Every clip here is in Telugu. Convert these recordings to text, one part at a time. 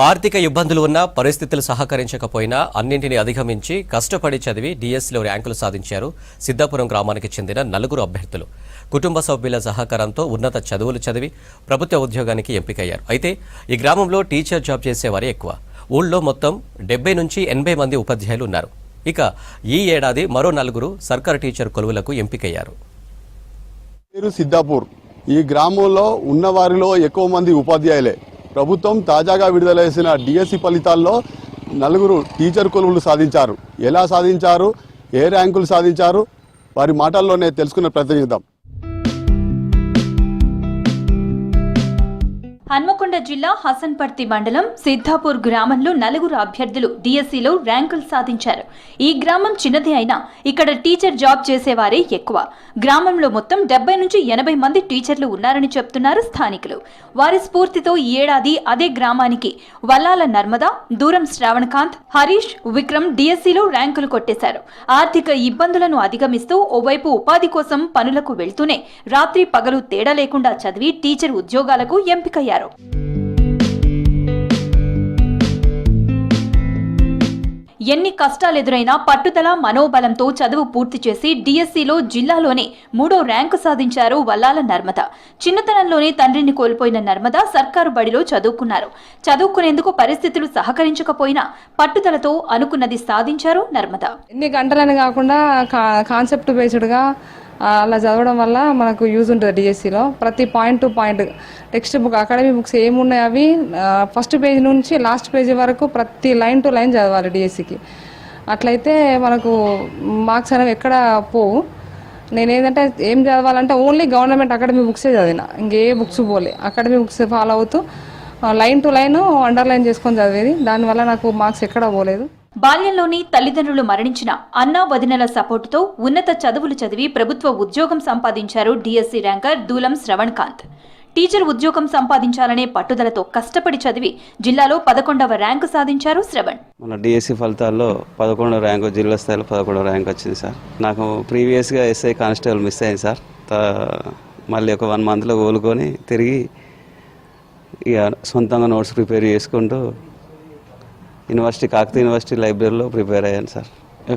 ఆర్థిక ఇబ్బందులు ఉన్నా పరిస్థితులు సహకరించకపోయినా అన్నింటినీ అధిగమించి కష్టపడి చదివి డిఎస్సీలో ర్యాంకులు సాధించారు సిద్ధాపురం గ్రామానికి చెందిన 4 అభ్యర్థులు. కుటుంబ సభ్యుల సహకారంతో ఉన్నత చదువులు చదివి ప్రభుత్వ ఉద్యోగానికి ఎంపికయ్యారు. అయితే ఈ గ్రామంలో టీచర్ జాబ్ చేసేవారే ఎక్కువ. ఊళ్ళో మొత్తం 70 నుంచి 80 మంది ఉపాధ్యాయులు ఉన్నారు. ఇక ఈ ఏడాది మరో 4 సర్కారు టీచర్ కొలువులకు ఎంపికయ్యారు. సిద్ధాపూర్ ఈ గ్రామంలో ఉన్న వారిలో ఎక్కువ మంది ఉపాధ్యాయులే. ప్రభుత్వం తాజాగా విడుదల చేసిన డిఎస్సి ఫలితాల్లో 4 టీచర్ కొలువులు సాధించారు. ఎలా సాధించారు, ఏ ర్యాంకులు సాధించారు, వారి మాటల్లోనే తెలుసుకునే ప్రయత్నం చేద్దాం. హన్మకొండ జిల్లా హసన్పర్తి మండలం సిద్ధాపూర్ గ్రామంలో 4 అభ్యర్థులు డిఎస్సిలో ర్యాంకులు సాధించారు. ఈ గ్రామం చిన్నది అయినా ఇక్కడ టీచర్ జాబ్ చేసేవారే ఎక్కువ. గ్రామంలో మొత్తం 70 నుంచి 80 మంది టీచర్లు ఉన్నారని చెప్తున్నారు స్థానికులు. వారి స్ఫూర్తితో ఈ ఏడాది అదే గ్రామానికి వల్లాల నర్మదా, దూరం శ్రావణకాంత్, హరీష్, విక్రమ్ డిఎస్సిలో ర్యాంకులు కొట్టేశారు. ఆర్థిక ఇబ్బందులను అధిగమిస్తూ ఓవైపు ఉపాధి కోసం పనులకు వెళ్తూనే రాత్రి పగలు తేడా లేకుండా చదివి టీచర్ ఉద్యోగాలకు ఎంపికయ్యారు. ఎన్ని కష్టాలెదురైనా పట్టుదల మనోబలంతో చదువు పూర్తి చేసి డిఎస్సిలో జిల్లాలోనే 3వ ర్యాంకు సాధించారు వల్లాల నర్మద. చిన్నతనంలోనే తండ్రిని కోల్పోయిన నర్మద సర్కారు బడిలో చదువుకున్నారు. చదువుకునేందుకు పరిస్థితులు సహకరించకపోయినా పట్టుదలతో అనుకున్నది సాధించారు నర్మద. ఎన్ని గంటలని కాకుండా కాన్సెప్ట్ బేస్డ్గా అలా చదవడం వల్ల మనకు యూజ్ ఉంటుంది. డిఎస్సిలో ప్రతి point to point text book academy books ఏమున్నాయి అవి ఫస్ట్ పేజ్ నుంచి లాస్ట్ పేజీ వరకు ప్రతి లైన్ టు లైన్ చదవాలి డిఎస్సికి. అట్లయితే మనకు మార్క్స్ అనేవి ఎక్కడ పోవు. నేనేంటంటే ఏం చదవాలంటే ఓన్లీ గవర్నమెంట్ అకాడమీ బుక్సే చదివిన, ఇంకే బుక్స్ పోలే. అకాడమీ బుక్స్ ఫాలో అవుతూ లైన్ టు లైన్ అండర్లైన్ చేసుకొని చదివేది. దానివల్ల నాకు మార్క్స్ ఎక్కడ పోలేదు. బాల్యంలోని తల్లిదండ్రులు మరణించిన అన్నా వదినల సపోర్టుతో ఉన్నత చదువులు చదివి ప్రభుత్వ ఉద్యోగం సంపాదించారు డిఎస్సి ర్యాంకర్ దూలం శ్రవణకాంత్. టీచర్ ఉద్యోగం సంపాదించాలనే పట్టుదలతో కష్టపడి చదివి జిల్లాలో 11వ ర్యాంకు సాధించారు శ్రవణ్. మన డిఎస్సి ఫలితాల్లో 11వ ర్యాంకు, జిల్లా స్థాయిలో 11వ ర్యాంక్ వచ్చింది సార్. నాకు ప్రీవియస్గా ఎస్ఐ కానిస్టేబుల్ మిస్ అయింది సార్. మళ్ళీ ఒక 1 మంత్లో కోలుకొని తిరిగి ఇక సొంతంగా నోట్స్ ప్రిపేర్ చేసుకుంటూ కాకతీయ యూనివర్సిటీ లైబ్రరీలో ప్రిపేర్ అయ్యాను సార్.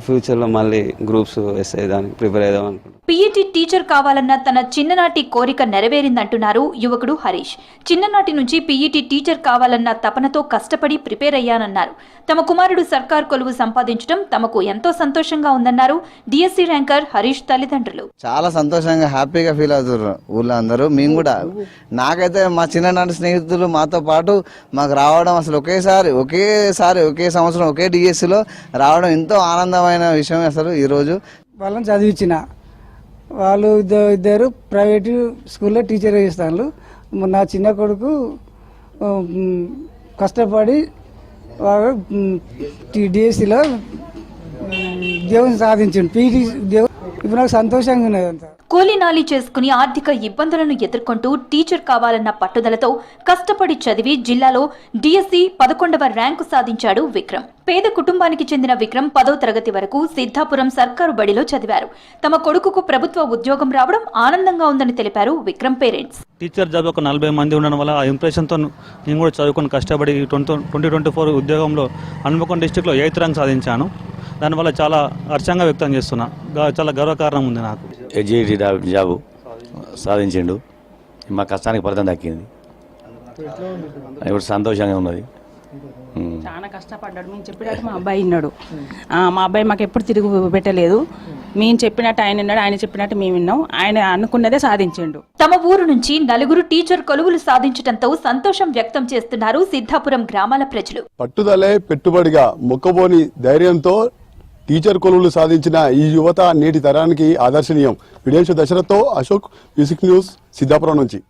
ఫ్యూచర్లో మళ్ళీ గ్రూప్స్ ఎస్ఐ దానికి ప్రిపేర్ అయ్యాం అనుకుంటున్నాను. పీఈటీ టీచర్ కావాలన్న తన చిన్ననాటి కోరిక నెరవేరిందంటున్నారు యువకుడు హరీష్. చిన్ననాటి నుంచి పీఈటీ టీచర్ కావాలన్న తపనతో కష్టపడి ప్రిపేర్ అయ్యానన్నారు. తమ కుమారుడు సర్కార్ కొలువు సంపాదించడం తమకు ఎంతో సంతోషంగా ఉందన్నారు డిఎస్సి ర్యాంకర్ హరీష్ తల్లిదండ్రులు. చాలా సంతోషంగా హ్యాపీగా ఫీల్ అవుతున్నారు ఊళ్ళో అందరూ. మేము కూడా, నాకైతే మా చిన్ననాటి స్నేహితులు మాతో పాటు మాకు రావడం అసలు ఒకే సంవత్సరం ఒకే డిఎస్సిలో రావడం ఎంతో ఆనందమైన విషయం. అసలు ఈరోజు వాళ్ళని చదివించిన వాళ్ళు ఇద్దరు ప్రైవేటు స్కూల్లో టీచర్ చేస్తాను. నా చిన్న కొడుకు కష్టపడి డిఎస్సిలో ఉద్యోగం సాధించండి. పీటీ ఉద్యోగం ఇప్పుడు నాకు సంతోషంగా ఉన్నది. అంతా కూలీనాలి చేసుకుని ఆర్థిక ఇబ్బందులను ఎదుర్కొంటూ టీచర్ కావాలన్న పట్టుదలతో కష్టపడి చదివి జిల్లాలో డిఎస్సి 11వ ర్యాంకు సాధించాడు విక్రమ్. పేద కుటుంబానికి చెందిన విక్రమ్ 10వ తరగతి వరకు సిద్ధాపురం సర్కారు బడిలో చదివారు. తమ కొడుకుకు ప్రభుత్వ ఉద్యోగం రావడం ఆనందంగా ఉందని తెలిపారు విక్రమ్ పేరెంట్స్. టీచర్ జాబ్ ఒక 40 మంది ఉండడం వల్ల ఆ ఇంప్రెషన్తో నేను కూడా చదువుకొని కష్టపడి 2024 ఉద్యోగంలో హన్మకొండ డిస్టిక్లో 8వ ర్యాంక్ సాధించాను. దానివల్ల చాలా హర్షంగా వ్యక్తం చేస్తున్నా. చాలా గర్వకారణం ఉంది నాకు. ఎడ్జిటి జాబు సాధించిండు, మా కష్టానికి ఫలితం దక్కింది. ఇప్పుడు సంతోషంగా ఉన్నది. చాలా కష్టపడ్డాడు. మేము చెప్పినట్టు మా అబ్బాయి విన్నాడు. మా అబ్బాయి మాకు ఎప్పుడు తిరిగి పెట్టలేదు. మేము చెప్పినట్టు ఆయన విన్నాడు, ఆయన చెప్పినట్టు మేము విన్నాం. ఆయన అనుకున్నదే సాధించిండు. తమ ఊరు నుంచి 4 టీచర్ కొలువులు సాధించడంతో సంతోషం వ్యక్తం చేస్తున్నారు సిద్ధాపురం గ్రామాల ప్రజలు. పట్టుదలే పెట్టుబడిగా మొక్కబోని ధైర్యంతో టీచర్ కొలువులు సాధించిన ఈ యువత నేటి తరానికి ఆదర్శనీయం. వీడియో దశరథ్తో అశోక్, మ్యూజిక్ న్యూస్, సిద్ధాపురం నుంచి.